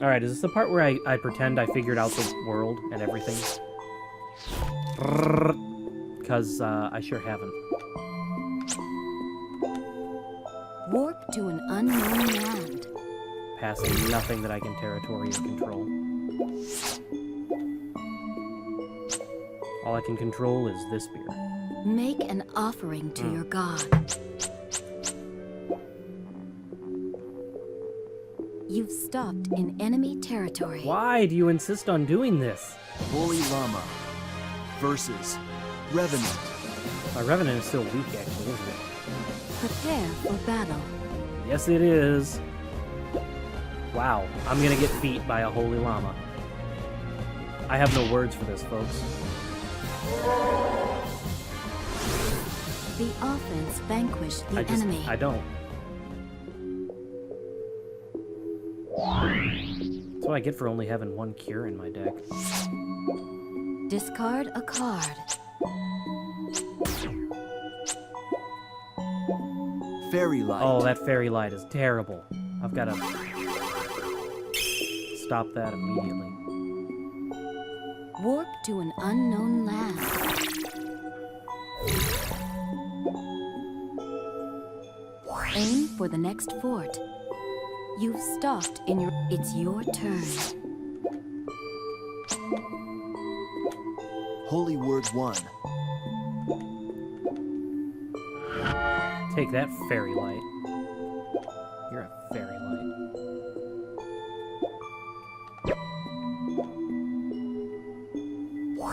Alright, is this the part where I pretend I figured out the world and everything? Because I sure haven't. Warp to an unknown land. Passing nothing that I can territory or control. All I can control is this beer. Make an offering to your god. You've stopped in enemy territory. Why do you insist on doing this? Holy Llama versus Revenant. My Revenant is still weak, actually, isn't it? Prepare for battle. Yes, it is. Wow, I'm gonna get beat by a Holy Llama. I have no words for this, folks. The offense vanquished the enemy. I don't. That's what I get for only having one cure in my deck. Discard a card. Fairy Light. Oh, that Fairy Light is terrible. I've got to stop that immediately. Warp to an unknown land. Aim for the next fort. You've stopped in your... It's your turn. Holy Word 1. Take that, Fairy Light. You're a Fairy Light.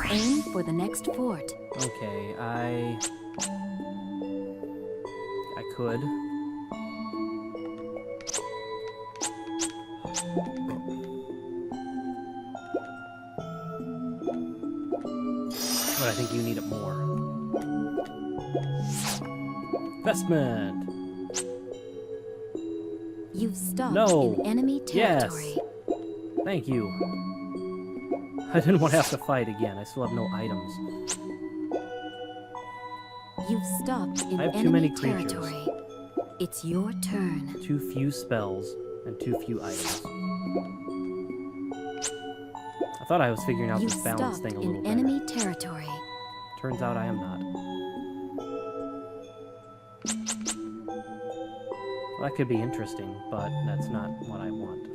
Aim for the next fort. Okay, I could. But I think you need it more. Investment! You've stopped No. in enemy territory. Yes. Thank you. I didn't want to have to fight again. I still have no items. You've stopped in I have too enemy many creatures. territory. It's your turn. Too few spells and too few items. I thought I was figuring out You've this balance stopped thing a little in better. enemy territory. Turns out I am not. Well, that could be interesting, but that's not what I want.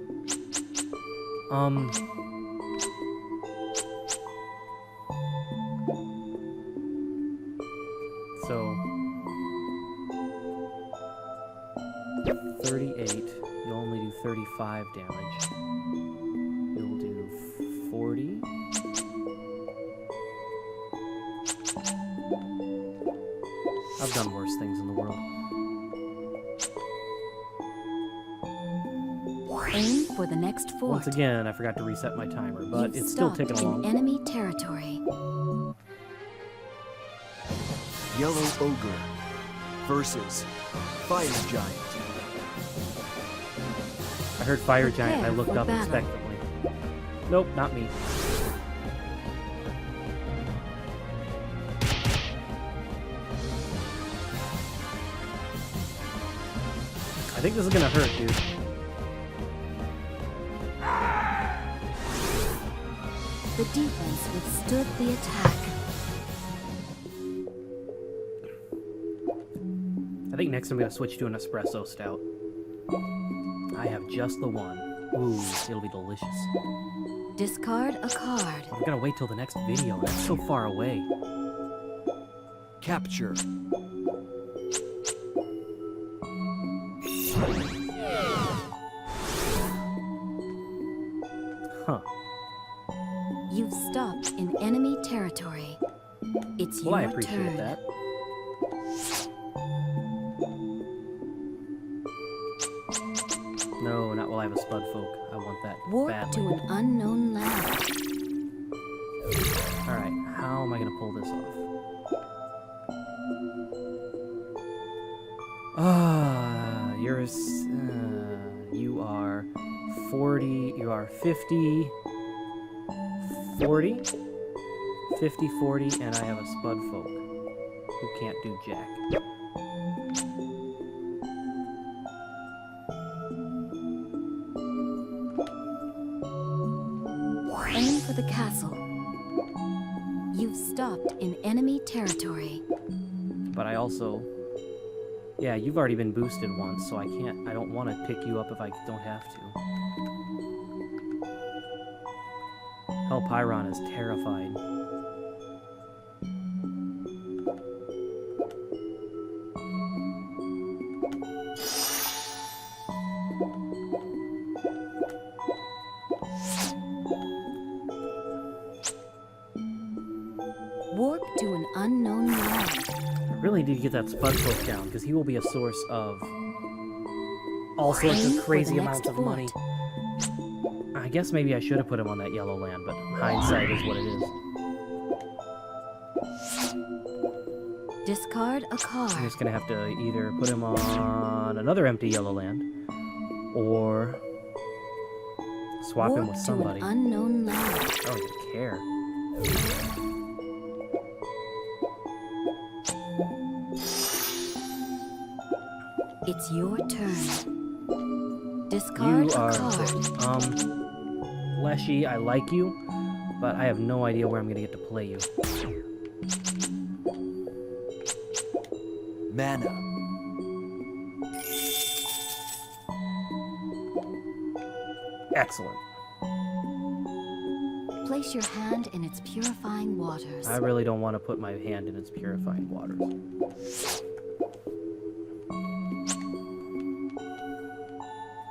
So 38, you'll only do 35 damage. You'll do 40. I've done worse things in the world. Aim for the next fort. Once again, I forgot to reset my timer, but You've it's still stopped ticking in along. enemy territory. Yellow Ogre versus Fire Giant. I heard Fire Giant, and I Prepare looked for up battle. expectantly. Nope, not me. I think this is gonna hurt, dude. The defense withstood the attack. I think next I'm gonna switch to an espresso stout. I have just the one. Ooh, it'll be delicious. Discard a card. I'm gonna wait till the next video. That's so far away. Capture. Huh. You've stopped in enemy territory. It's Well, I your appreciate turn. that. No, not while I have a Spud Folk. I want that Warp badly. to an unknown land. Alright, how am I gonna pull this off? You are 40, you are 50, 40, 50, 40, and I have a Spud Folk who can't do jack. for the castle. You've stopped in enemy territory. But I also... Yeah, you've already been boosted once, so I don't want to pick you up if I don't have to. Hell, Pyron is terrified. Warp to an unknown land. Really need to get that Spudfolk down, because he will be a source of all sorts Aim of for crazy the amounts next of fort. money. I guess maybe I should have put him on that yellow land, but hindsight is what it is. Discard a I'm card. just gonna have to either put him on another empty yellow land, or swap him Warp with to somebody. an unknown land. I don't even care. It's your turn. Discard You a are card. Leshy, I like you, but I have no idea where I'm gonna get to play you. Mana. Excellent. Place your hand in its purifying waters. I really don't want to put my hand in its purifying waters.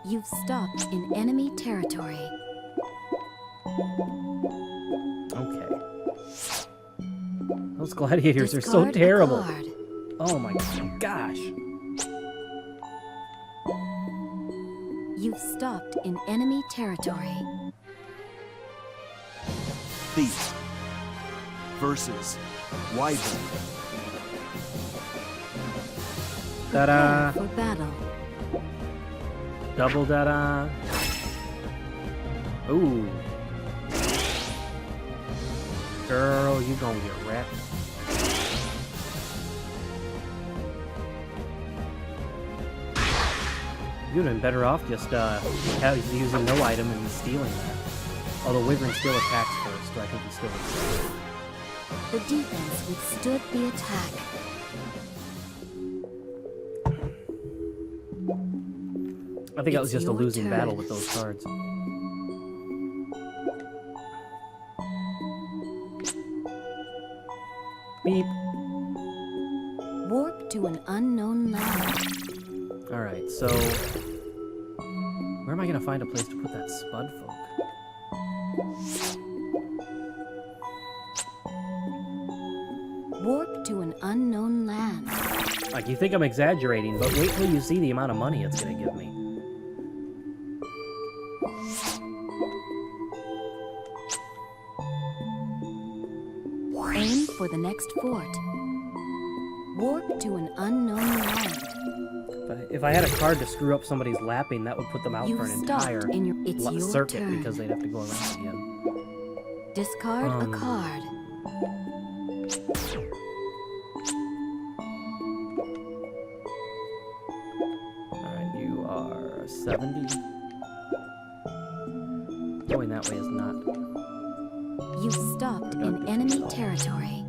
You've stopped in enemy territory. Okay. Those gladiators are so Discard a terrible. card. Oh my gosh. You've stopped in enemy territory. Thief versus Wyvern. Ta-da! Prepare for battle. Double da-da. Ooh. Girl, you gonna get wrecked. You'd have been better off just using no item and stealing that. Although Wyvern still attacks first, so I think he still exists. The defense withstood the attack. I think that was It's just a your losing turn. battle with those cards. Beep. Warp to an unknown land. Alright, so... where am I gonna find a place to put that Spudfolk? Warp to an unknown land. Like, you think I'm exaggerating, but wait till you see the amount of money it's gonna give me. Aim for the next fort. Warp to an unknown land. If I had a card to screw up somebody's lapping, that would put them out You've for an stopped entire in your. It's your circuit turn. because they'd have to go around again. Discard a Um, card. Alright, you are 70. Going that way is not... You've stopped in enemy territory.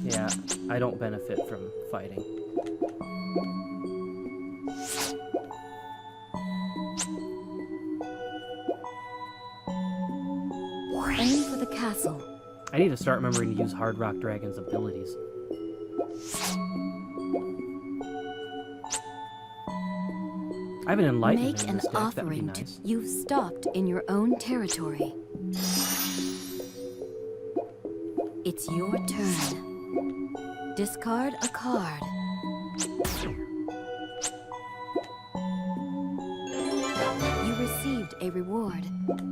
Yeah, I don't benefit from fighting. Aim for the castle. I need to start remembering to use Hard Rock Dragon's abilities. I have an enlightenment Make in an this deck, that'd be offering. nice. You've stopped in your own territory. It's your turn. Discard a card. You received a reward.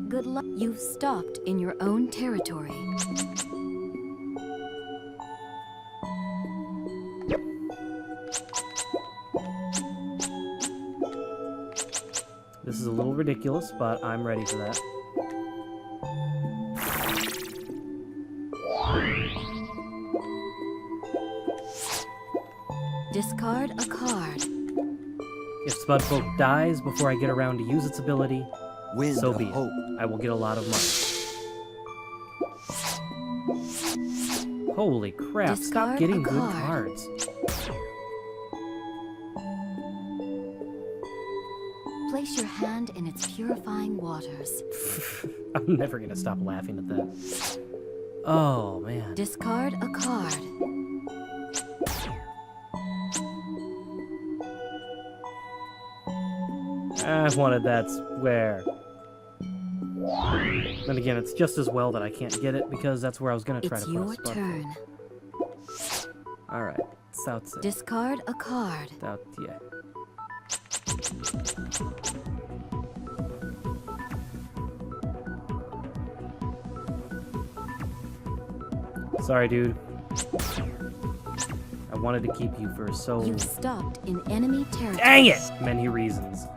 Good luck. You've stopped in your own territory. This is a little ridiculous, but I'm ready for that. Discard a card. If Spudfolk dies before I get around to use its ability, Wind so of be it. hope. I will get a lot of money. Holy crap, stop Discard getting a good card. cards. Place your hand in its purifying waters. I'm never gonna stop laughing at that. Oh, man. Discard a card. I wanted that square. Then again, it's just as well that I can't get it because that's where I was gonna try It's to put a your spot. turn. Alright, South Sea. Discard a card. South, yeah. Sorry, dude. I wanted to keep you for so... You've stopped in enemy territory. Dang it! Many reasons.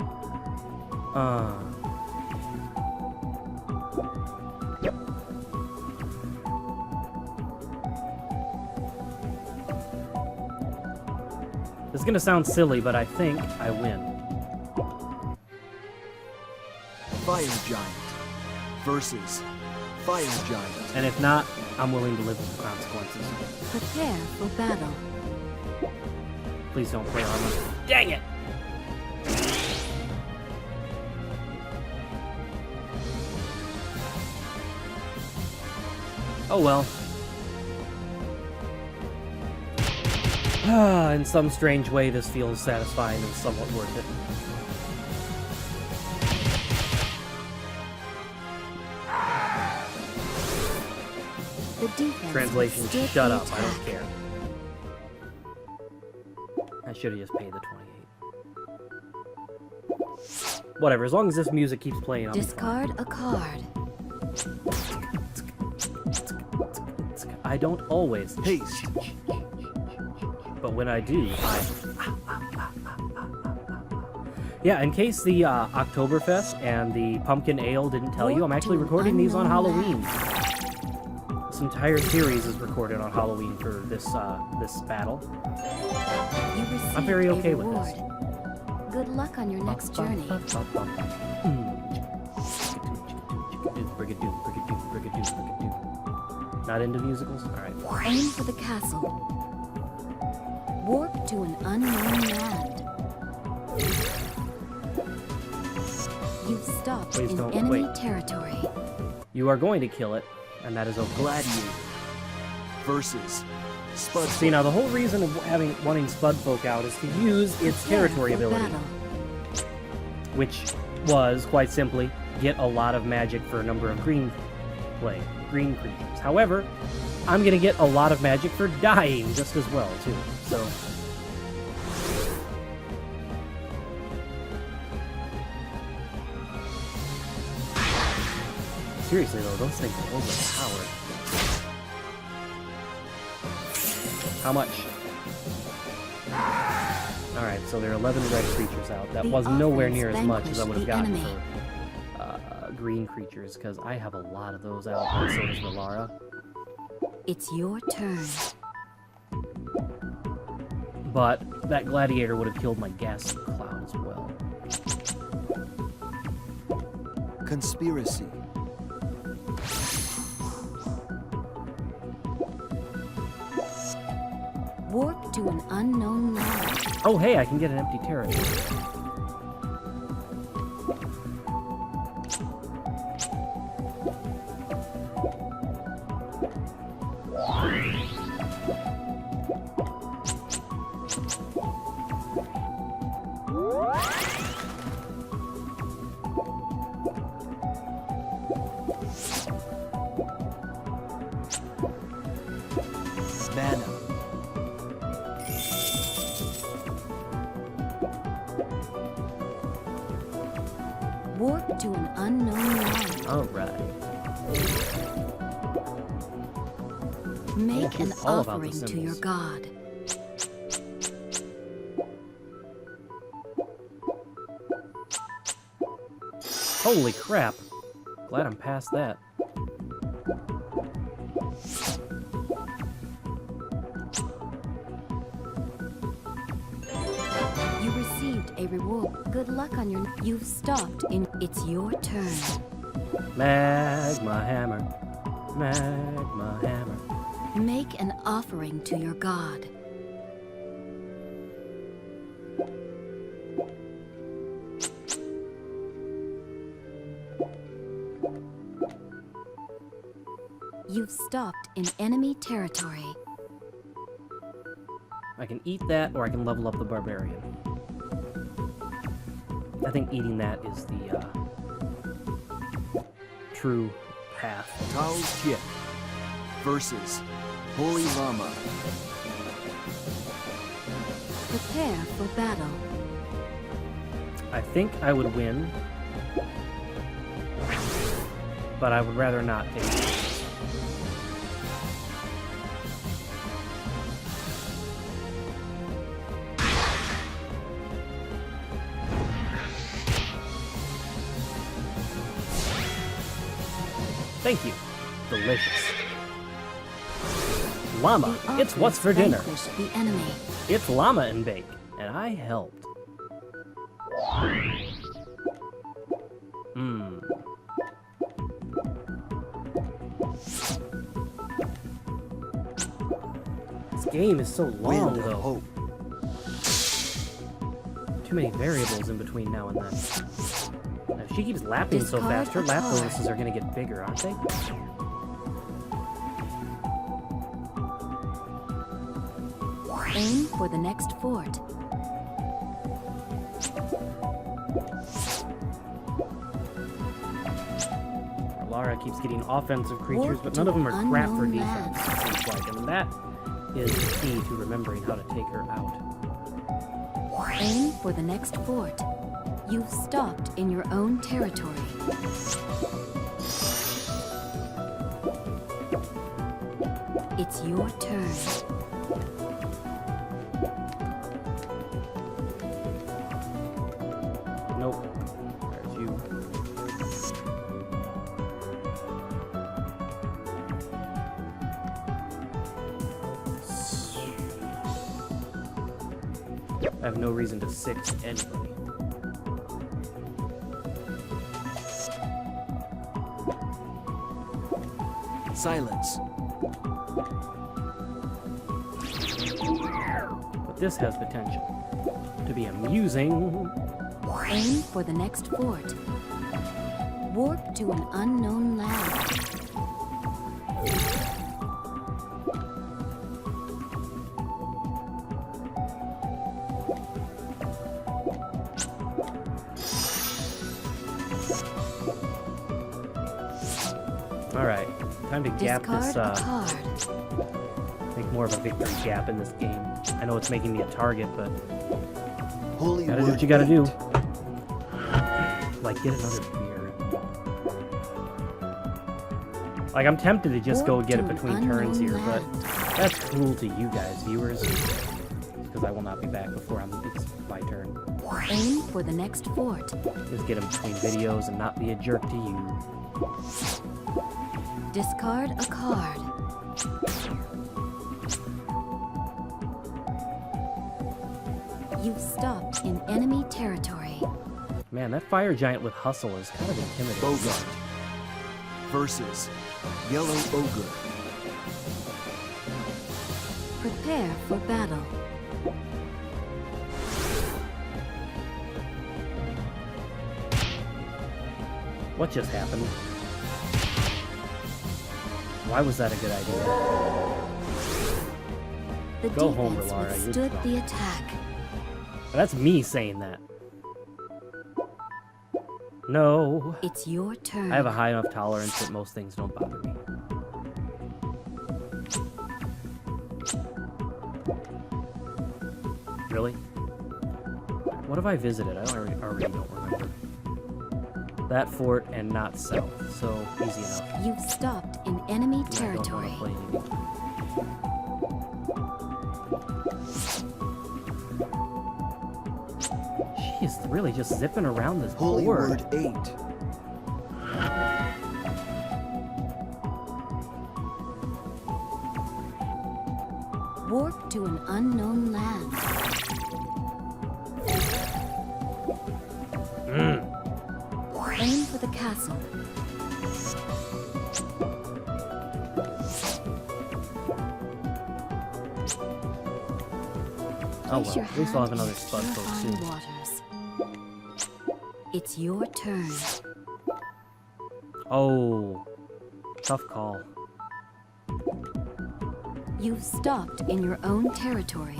This is gonna sound silly, but I think I win. Fire Giant versus Fire Giant. And if not, I'm willing to live with the consequences. Prepare for battle. Please don't play armor. Dang it! Oh well. In some strange way, this feels satisfying and somewhat worth it. The defense Translation, withstood shut the up, I don't attack. care. I should have just paid the 28. Whatever, as long as this music keeps playing, I'll be fine. Discard a card. I don't always, Haste. but when I do, Yeah, in case the Oktoberfest and the Pumpkin Ale didn't tell you, I'm actually recording these on Halloween. This entire series is recorded on Halloween for this this battle. You received I'm very a okay with this. reward. Good luck on your next journey. Not into musicals? Alright. Aim for the castle. Warp to an unknown land. You've stopped Please in don't- enemy wait. territory. You are going to kill it, and that is okay. Gladiator versus Spud. See, now the whole reason of wanting Spudfolk out is to use its Prepare territory for ability, battle. which was, quite simply, get a lot of magic for a number of green creatures. However, I'm going to get a lot of magic for dying just as well, too. So, seriously though, those things are overpowered. How much? Alright, so there are 11 red creatures out. That The was nowhere near as offense much as I would have vanquished gotten the for green creatures, because I have a lot of those out, and so does Relara. It's your turn. But that gladiator would have killed my gas cloud as well. Conspiracy. Warp to an unknown land. Oh hey, I can get an empty territory. Mana. Warp to an unknown land. Alright. Make an all about the offering to your symbols. god. Holy crap. Glad I'm past that. You received received a reward. Good luck on your... You've stopped in... It's your turn. Magma hammer. Magma hammer. Make an offering to your god. You've stopped in enemy territory. I can eat that, or I can level up the barbarian. I think eating that is the true path. Culdcept versus Holy Llama. Prepare for battle. I think I would win, but I would rather not take it. Thank you. Delicious. Llama, The it's what's for offers dinner. vanquish the enemy. It's llama and bake, and I helped. This game is so long, Wind of though. hope. Too many variables in between now and then. If she keeps lapping so Discard fast, her a lap card. bonuses are gonna get bigger, aren't they? Aim for the next fort. Lara keeps getting offensive creatures, Warp but to none of them are crap for unknown defense, it seems like, and that is the key to remembering how to take her out. Aim for the next fort. You've stopped in your own territory. It's your turn. Nope. There's you. I have no reason to six anybody. Silence. But this has potential to be amusing. Aim for the next fort. Warp to an unknown land. Alright, time to gap Discard this, a card. make more of a victory gap in this game. I know it's making me a target, but Holy gotta do what you gotta do. Like, get another beer. Like, I'm tempted to just go Warp get it to an between turns unknown here, but land. that's cruel to you guys, viewers. Because I will not be back before it's my turn. Aim for the next fort. Just get them between videos and not be a jerk to you. Discard a card. You've stopped in enemy territory. Man, that fire giant with hustle is kind of intimidating. Bogart versus Yellow Ogre. Prepare for battle. What just happened? Why was that a good idea? The Go home, defense Relara, you're withstood drunk. the attack. That's me saying that. No. It's your turn. I have a high enough tolerance that most things don't bother me. Really? What have I visited? I already don't remember. That fort and not south, so easy enough. You've stopped in enemy I don't territory. want to play anything. She is really just zipping around this Holy board. Word 8. Warp to an unknown land. the castle. Oh Place well, your at least I'll have hand another in spud poke purifying soon. waters. It's your turn. Oh, tough call. You've stopped in your own territory.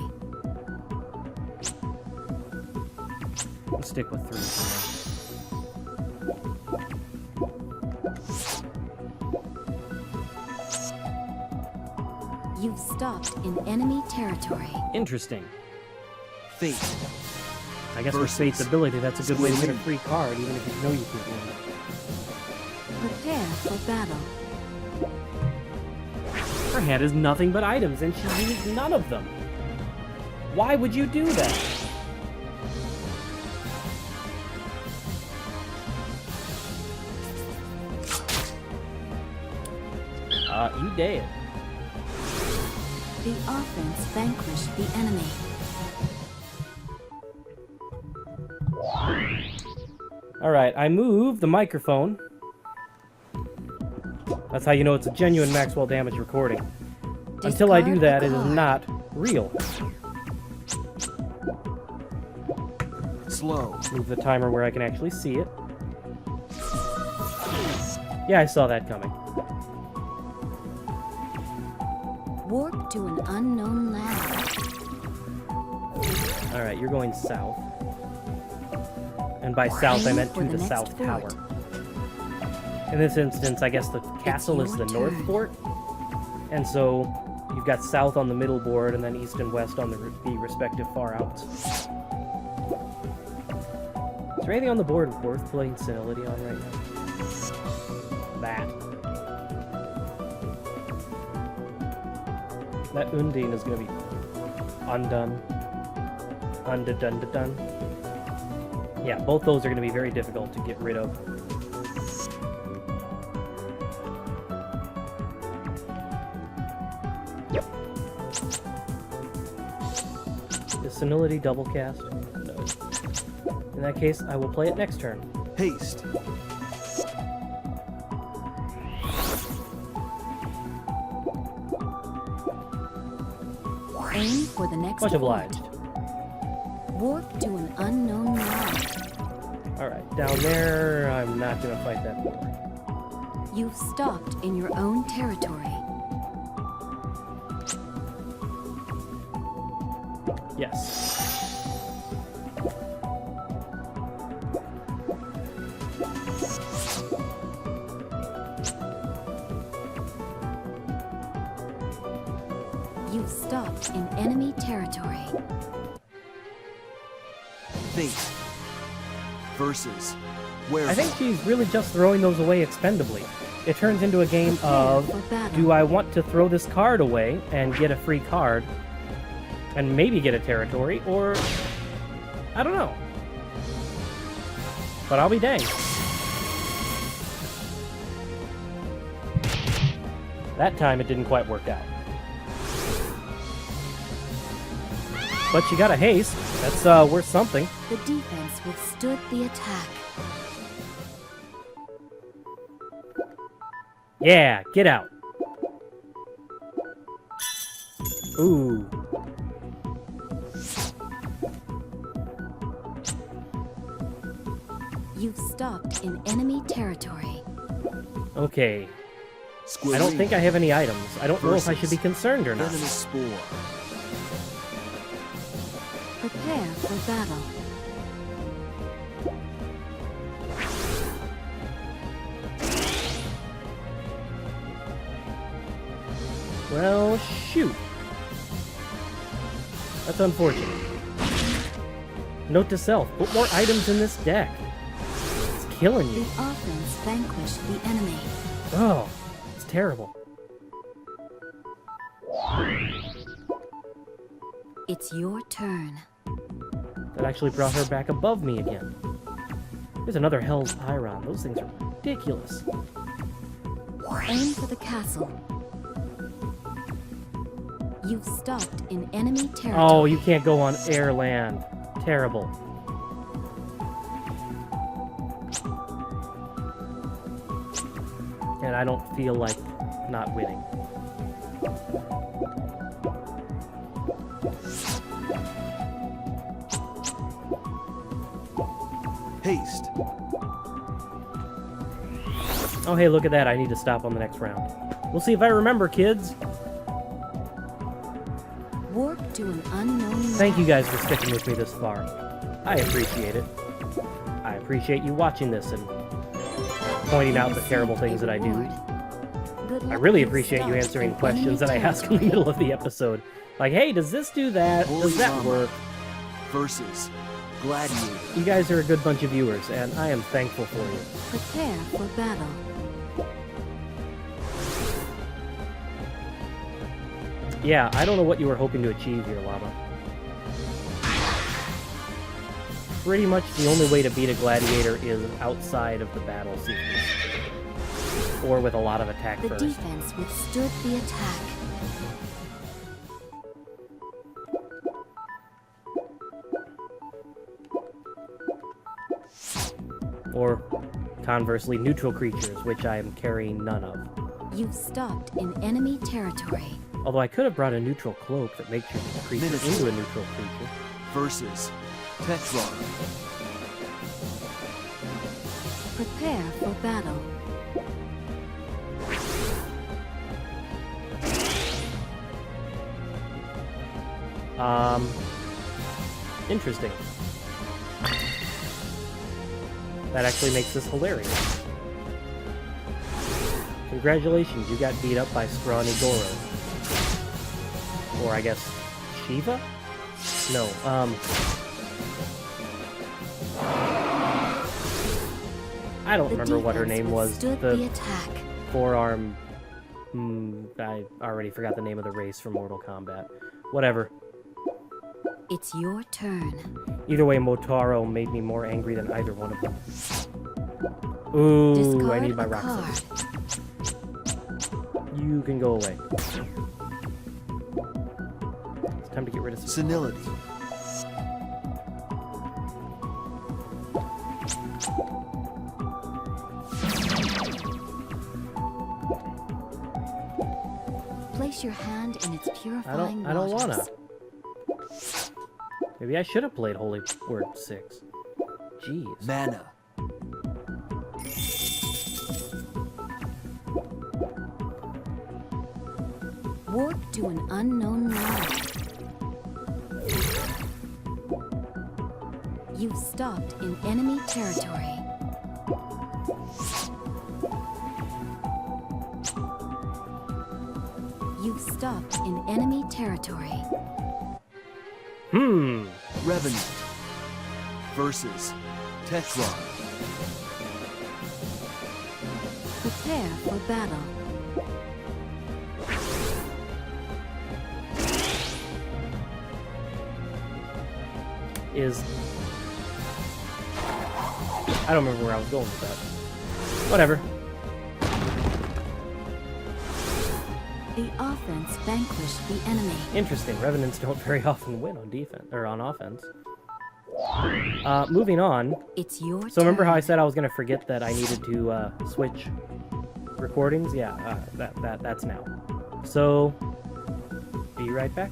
Let's stick with 3 for You've stopped in enemy territory. now. Interesting. Fate. I guess with Fate's ability, that's a good way to get a free card, even if you know you can't win. Prepare for battle. Her hand is nothing but items, and she used none of them. Why would you do that? You did. The offense vanquished the enemy. Alright, I moved the microphone. That's how you know it's a genuine Maxwell damage recording. Until I do that, it is not real. Slow. Move the timer where I can actually see it. Yeah, I saw that coming. Warp to an unknown land. Alright, you're going south. And by south, I Aim meant for to the the next south fort. tower. In this instance, I guess the castle is your the north turn. fort. And so, you've got south on the middle board, and then east and west on the respective far outs. Is there anything on the board worth playing Senility on right now? That Undine is going to be undone. Undone. Yeah, both those are going to be very difficult to get rid of. Is Senility double cast? No. In that case, I will play it next turn. Haste. Aim for the next Much fort. obliged. Warp to an unknown land. Alright, down there, I'm not going to fight that war. You've stopped in your own territory. Yes. You've stopped in enemy territory. Fate. Versus. Where? I think she's really just throwing those away expendably. It turns into a game of, For battle. do I want to throw this card away and get a free card, and maybe get a territory, or... I don't know. But I'll be danged. That time it didn't quite work out. But she got a haste. That's worth something. The defense withstood the attack. Yeah, get out. Ooh. You've stopped in enemy territory. Okay. I don't think I have any items. I don't know if I should be concerned or not. Venomous spore. Prepare for battle. Well, shoot. That's unfortunate. Note to self, put more items in this deck. It's killing The you. offense vanquished the enemy. Oh, it's terrible. It's your turn. That actually brought her back above me again. There's another Hell's Pyron. Those things are ridiculous. Aim for the castle. You've stopped in enemy territory. Oh, you can't go on air land. Terrible. And I don't feel like not winning. Haste. Oh, hey, look at that. I need to stop on the next round. We'll see if I remember, kids. Warp to an unknown Thank you land. guys for sticking with me this far. I appreciate it. I appreciate you watching this and pointing out the terrible things that I do. I really appreciate you answering questions that I ask in the middle of the episode. Like, hey, does this do that? Does that work? Versus Gladiator. You guys are a good bunch of viewers, and I am thankful for you. Prepare for battle. Yeah, I don't know what you were hoping to achieve here, Llama. Pretty much the only way to beat a gladiator is outside of the battle sequence. Or with a lot of attack The first. defense withstood the attack. Or, conversely, neutral creatures, which I am carrying none of. You've stopped in enemy territory. Although I could have brought a neutral cloak that makes your creature Minister. into a neutral creature. Versus Tetron. Prepare for battle. Interesting. That actually makes this hilarious. Congratulations, you got beat up by Scrawny Goro. Or I guess, Shiva? No, I don't The remember what her defense name was. withstood the The attack. forearm... I already forgot the name of the race from Mortal Kombat. Whatever. It's your turn. Either way, Motaro made me more angry than either one of them. Ooh, Discard I need my a rock card. slip. You can go away. It's time to get rid of some. Senility. Place your hand in its purifying I don't waters. wanna. Maybe I should have played Holy Word 6. Jeez. Mana. Warp to an unknown land. You've stopped in enemy territory. You've stopped in enemy territory. Revenant. Versus Tetron. Prepare for battle. Is... I don't remember where I was going with that. Whatever. The offense vanquished the enemy. Interesting. Revenants don't very often win on defense or on offense. Moving on. It's your turn. So remember how I said I was gonna forget that I needed to switch recordings? Yeah, that's now. So be right back.